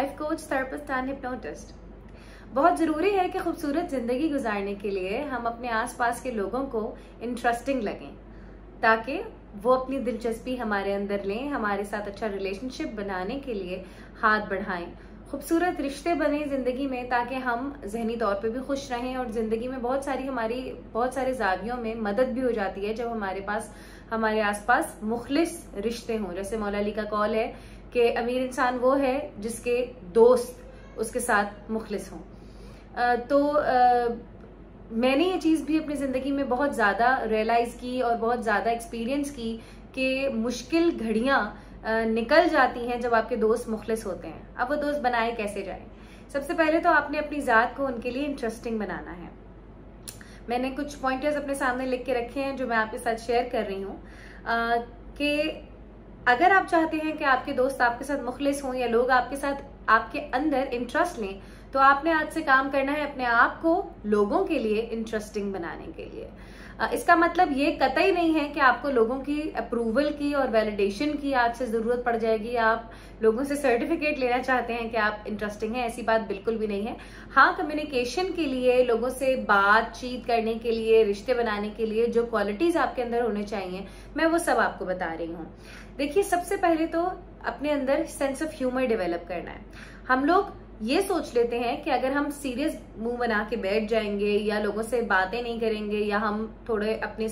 Life coach, therapist and hypnotist. बहुत ज़रूरी है कि खूबसूरत ज़िंदगी गुजारने के लिए हम अपने आसपास के लोगों को इंटरेस्टिंग लगें, ताकि वो अपनी दिलचस्पी हमारे अंदर लें, हमारे साथ अच्छा रिलेशनशिप बनाने के लिए हाथ बढ़ाएं, खूबसूरत रिश्ते बने ज़िंदगी में, ताकि हम जहनी तौर पे भी खुश रहें। और ज़िंदगी में बहुत सारे ज़ावियों में मदद भी हो जाती है जब हमारे पास हमारे आसपास मुखलिस रिश्ते हों। जैसे मौला अली का कौल है कि अमीर इंसान वो है जिसके दोस्त उसके साथ मुखलिस हों। मैंने ये चीज़ भी अपनी ज़िंदगी में बहुत ज़्यादा रियलाइज़ की और बहुत ज़्यादा एक्सपीरियंस की कि मुश्किल घड़ियाँ निकल जाती हैं जब आपके दोस्त मुखलिस होते हैं। अब वो दोस्त बनाए कैसे जाएं? सबसे पहले तो आपने अपनी ज़ात को उनके लिए इंटरेस्टिंग बनाना है। मैंने कुछ पॉइंटर्स अपने सामने लिख के रखे हैं जो मैं आपके साथ शेयर कर रही हूँ कि अगर आप चाहते हैं कि आपके दोस्त आपके साथ मुखलिस हों या लोग आपके साथ आपके अंदर इंटरेस्ट लें, तो आपने आज से काम करना है अपने आप को लोगों के लिए इंटरेस्टिंग बनाने के लिए। इसका मतलब ये कतई नहीं है कि आपको लोगों की अप्रूवल की और वैलिडेशन की आज से जरूरत पड़ जाएगी। आप लोगों से सर्टिफिकेट लेना चाहते हैं कि आप इंटरेस्टिंग हैं, ऐसी बात बिल्कुल भी नहीं है। हाँ, कम्युनिकेशन के लिए, लोगों से बातचीत करने के लिए, रिश्ते बनाने के लिए जो क्वालिटीज आपके अंदर होने चाहिए, मैं वो सब आपको बता रही हूँ। देखिए, सबसे पहले तो अपने अंदर सेंस ऑफ ह्यूमर डेवलप करना है। हम लोग ये सोच लेते हैं कि अगर हम सीरियस मुंह बना के बैठ जाएंगे या लोगों से बातें नहीं करेंगे या हम थोड़े अपने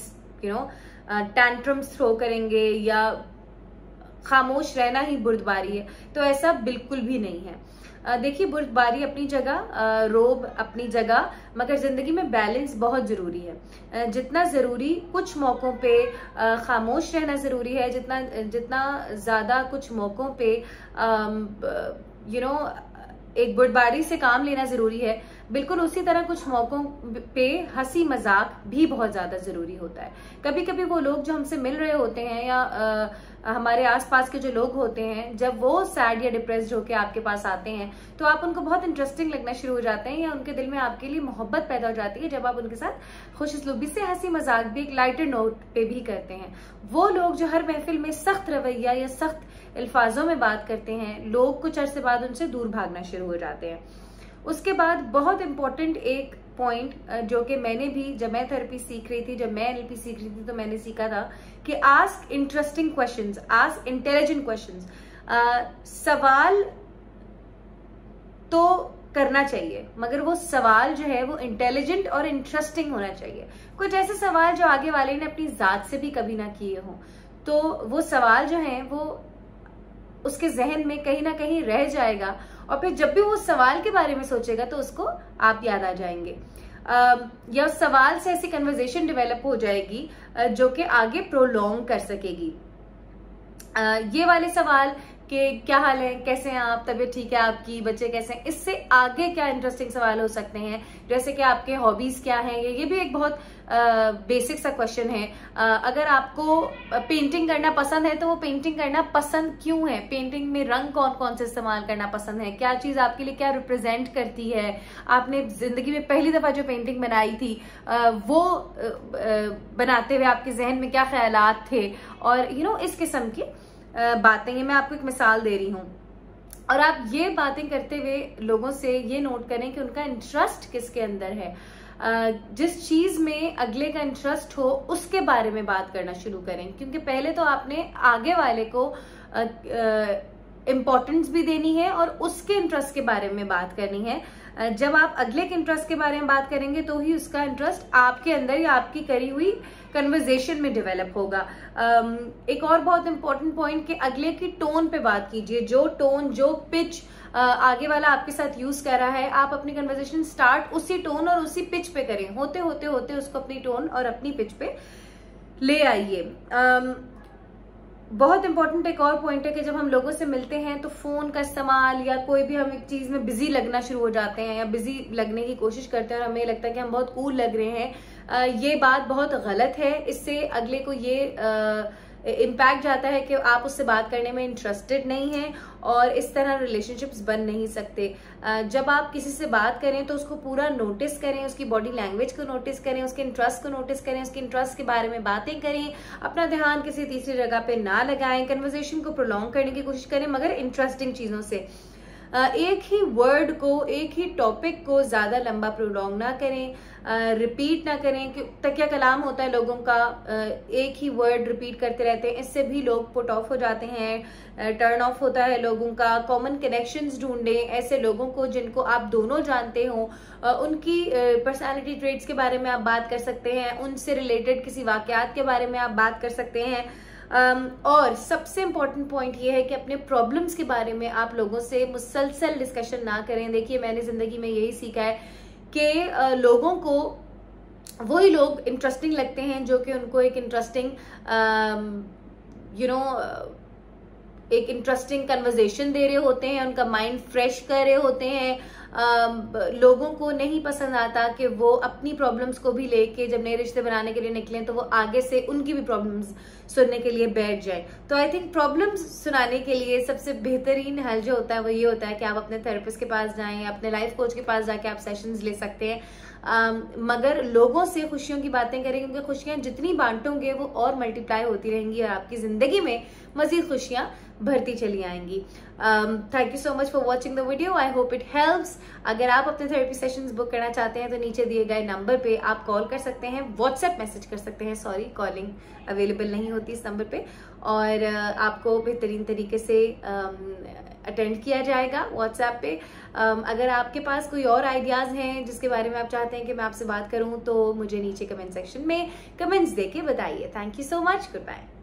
टैंट्रम्स थ्रो करेंगे या खामोश रहना ही बुर्दबारी है, तो ऐसा बिल्कुल भी नहीं है। देखिए, बुर्दबारी अपनी जगह, रोब अपनी जगह, मगर जिंदगी में बैलेंस बहुत जरूरी है। जितना जरूरी कुछ मौकों पे खामोश रहना जरूरी है, जितना ज्यादा कुछ मौकों पे एक बुर्दबारी से काम लेना जरूरी है, बिल्कुल उसी तरह कुछ मौकों पे हंसी मजाक भी बहुत ज्यादा जरूरी होता है। कभी कभी वो लोग जो हमसे मिल रहे होते हैं या हमारे आसपास के जो लोग होते हैं, जब वो सैड या डिप्रेस्ड होके आपके पास आते हैं तो आप उनको बहुत इंटरेस्टिंग लगना शुरू हो जाते हैं या उनके दिल में आपके लिए मोहब्बत पैदा हो जाती है जब आप उनके साथ खुशउस्लूबी से हंसी मजाक भी एक लाइटर नोट पे भी करते हैं। वो लोग जो हर महफिल में सख्त रवैया या सख्त अल्फाजों में बात करते हैं, लोग कुछ अरसे बाद उनसे दूर भागना शुरू हो जाते हैं। उसके बाद बहुत इंपॉर्टेंट एक पॉइंट जो कि मैंने भी, जब मैं थेरेपी सीख रही थी, जब मैं एनएलपी सीख रही थी, तो मैंने सीखा था कि ask interesting questions, ask intelligent questions. सवाल तो करना चाहिए, मगर वो सवाल जो है वो इंटेलिजेंट और इंटरेस्टिंग होना चाहिए। कुछ ऐसे सवाल जो आगे वाले ने अपनी जात से भी कभी ना किए हों, तो वो सवाल जो है वो उसके जहन में कहीं ना कहीं रह जाएगा और फिर जब भी वो सवाल के बारे में सोचेगा तो उसको आप याद आ जाएंगे। या सवाल से ऐसी कन्वर्सेशन डेवलप हो जाएगी जो कि आगे प्रोलॉन्ग कर सकेगी। ये वाले सवाल कि क्या हाल है, कैसे हैं आप, तबीयत ठीक है आपकी, बच्चे कैसे हैं, इससे आगे क्या इंटरेस्टिंग सवाल हो सकते हैं, जैसे कि आपके हॉबीज क्या हैं। ये भी एक बहुत बेसिक सा क्वेश्चन है। अगर आपको पेंटिंग करना पसंद है तो वो पेंटिंग करना पसंद क्यों है, पेंटिंग में रंग कौन कौन से इस्तेमाल करना पसंद है, क्या चीज आपके लिए क्या रिप्रेजेंट करती है, आपने जिंदगी में पहली दफा जो पेंटिंग बनाई थी वो बनाते हुए आपके जहन में क्या ख्यालात थे, और इस किस्म की बातें। ये मैं आपको एक मिसाल दे रही हूँ। और आप ये बातें करते हुए लोगों से ये नोट करें कि उनका इंटरेस्ट किसके अंदर है। जिस चीज में अगले का इंटरेस्ट हो उसके बारे में बात करना शुरू करें, क्योंकि पहले तो आपने आगे वाले को इम्पोर्टेंस भी देनी है और उसके इंटरेस्ट के बारे में बात करनी है। जब आप अगले के इंटरेस्ट के बारे में बात करेंगे तो ही उसका इंटरेस्ट आपके अंदर या आपकी करी हुई कन्वर्सेशन में डेवलप होगा। एक और बहुत इंपॉर्टेंट पॉइंट कि अगले की टोन पे बात कीजिए। जो टोन, जो पिच आगे वाला आपके साथ यूज कर रहा है, आप अपनी कन्वर्सेशन स्टार्ट उसी टोन और उसी पिच पे करें। होते होते होते उसको अपनी टोन और अपनी पिच पे ले आइए। बहुत इंपॉर्टेंट एक और पॉइंट है कि जब हम लोगों से मिलते हैं तो फोन का इस्तेमाल या कोई भी हम एक चीज में बिजी लगना शुरू हो जाते हैं या बिजी लगने की कोशिश करते हैं और हमें लगता है कि हम बहुत कूल लग रहे हैं। ये बात बहुत गलत है। इससे अगले को ये इम्पैक्ट जाता है कि आप उससे बात करने में इंटरेस्टेड नहीं हैं और इस तरह रिलेशनशिप्स बन नहीं सकते। जब आप किसी से बात करें तो उसको पूरा नोटिस करें, उसकी बॉडी लैंग्वेज को नोटिस करें, उसके इंटरेस्ट को नोटिस करें, उसके इंटरेस्ट के बारे में बातें करें। अपना ध्यान किसी तीसरी जगह पे ना लगाएं, कन्वर्सेशन को प्रोलॉन्ग करने की कोशिश करें मगर इंटरेस्टिंग चीजों से। एक ही वर्ड को, एक ही टॉपिक को ज्यादा लंबा प्रोलॉन्ग ना करें, रिपीट ना करें। कि तकिया कलाम होता है लोगों का, एक ही वर्ड रिपीट करते रहते हैं, इससे भी लोग पुट ऑफ हो जाते हैं, टर्न ऑफ होता है लोगों का। कॉमन कनेक्शंस ढूंढें ऐसे लोगों को जिनको आप दोनों जानते हो, उनकी पर्सनालिटी ट्रेट्स के बारे में आप बात कर सकते हैं, उनसे रिलेटेड किसी वाकयात के बारे में आप बात कर सकते हैं। और सबसे इम्पोर्टेंट पॉइंट ये है कि अपने प्रॉब्लम्स के बारे में आप लोगों से मुसलसल डिस्कशन ना करें। देखिए, मैंने जिंदगी में यही सीखा है कि लोगों को वही लोग इंटरेस्टिंग लगते हैं जो कि उनको एक इंटरेस्टिंग एक इंटरेस्टिंग कन्वर्सेशन दे रहे होते हैं, उनका माइंड फ्रेश कर रहे होते हैं। लोगों को नहीं पसंद आता कि वो अपनी प्रॉब्लम्स को भी लेके जब नए रिश्ते बनाने के लिए निकलें तो वो आगे से उनकी भी प्रॉब्लम्स सुनने के लिए बैठ जाए। तो आई थिंक प्रॉब्लम्स सुनाने के लिए सबसे बेहतरीन हल जो होता है वो ये होता है कि आप अपने थेरेपिस्ट के पास जाएं, अपने लाइफ कोच के पास जाके आप सेशंस ले सकते हैं। मगर लोगों से खुशियों की बातें करें, क्योंकि खुशियां जितनी बांटोगे वो और मल्टीप्लाई होती रहेंगी और आपकी जिंदगी में मजीद खुशियां भरती चली आएंगी। Thank you so much for watching the video, I hope it helps. अगर आप अपने थेरेपी सेशंस बुक करना चाहते हैं तो नीचे दिए गए नंबर पे आप कॉल कर सकते हैं, व्हाट्सएप मैसेज कर सकते हैं, सॉरी कॉलिंग अवेलेबल नहीं होती इस नंबर पे, और आपको बेहतरीन तरीके से अटेंड किया जाएगा व्हाट्सएप पे। अगर आपके पास कोई और आइडियाज हैं जिसके बारे में आप चाहते हैं कि मैं आपसे बात करूं तो मुझे नीचे कमेंट सेक्शन में कमेंट्स देके बताइए। Thank you so much, good bye.